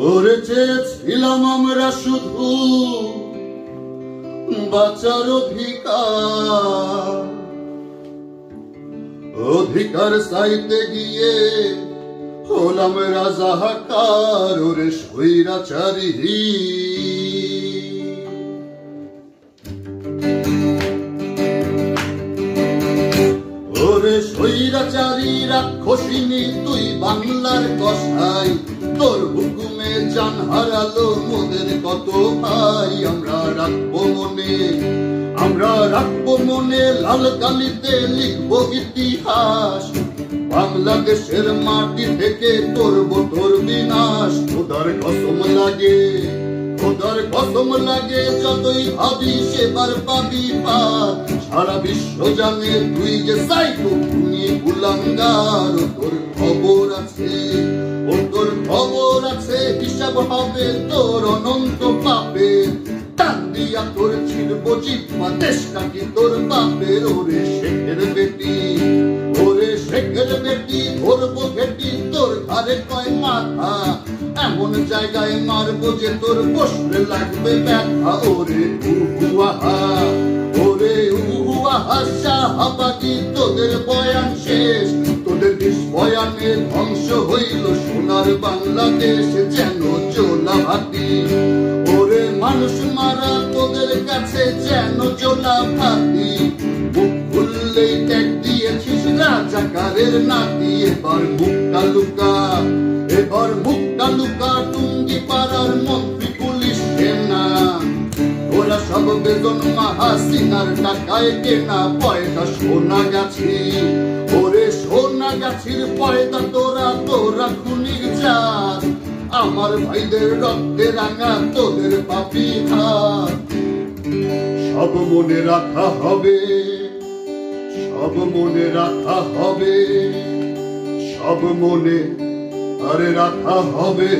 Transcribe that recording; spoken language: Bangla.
ওরে চেয়েছিলাম আমরা শুধু বাঁচার অধিকার, অধিকার চাইতে গিয়ে হলাম রাজাকার। ওরে স্বৈরাচারী, ওরে স্বৈরাচারী রাক্ষসিনী তুই বাংলার কসাই, তোর হুকুমে জান হারালো মোদের কত ভাই। আমরা রাখবো মনে, আমরা রাখবো মনে, লাল কালিতে লিখবো ইতিহাস। বাংলাদেশের মাটি থেকে করবো তোর বিনাশ। খোদার কসম লাগে, খোদার কসম লাগে, যতই ভাবি সেবার পাবি পার। সারা বিশ্ব জানে তুই যে সাইকো খুনি কুলাঙ্গার। তোর খবর আছে, ও তোর খবর আছে, হিসাব হবে তোর অনন্ত পাপের। টান দিয়া তোর ছিড়ব জিহ্বা, দেশটা কি তোর বাপের। ওরে শেখের বেটি, ওরে শেখের বেটি, ধরবো ঘেটি তোর ঘরে কয় মাথা। এমন জায়গায় মারবো যে তোর বসলে লাগবে ব্যথা। ওরে উহুয়াহা, ওরে উহুয়াহা, শাহবাগী তোদের বয়ান শেষ। তোদের বয়ানে ধ্বংস হইল সোনার বাংলাদেশ যেন জোলা ভাতি। ওরে মানুষ মারা তোদের কাছে যেন জোলা ভাতি। মুখ খুললেই ট্যাগ দিয়েছিস রাজাকারের নাতি। এবার মুখটা লুকা, এবার মুখটা লুকা, টুঙ্গি পাড়ার মন্ত্রী পুলিশ সেনা। ওরা সব বেতন হাসিনার টাকায় কেনা পয়দা সোনা গাছি। ওরে সোনা গাছির পয়দা তোরা, তোরা খুনির জাত। আমার ভাইদের রক্তে রাঙা তোদের পাপি হাত। সব মনে রাখা হবে, সব মনে রাখা হবে, সব মনে আরে রাখা হবে।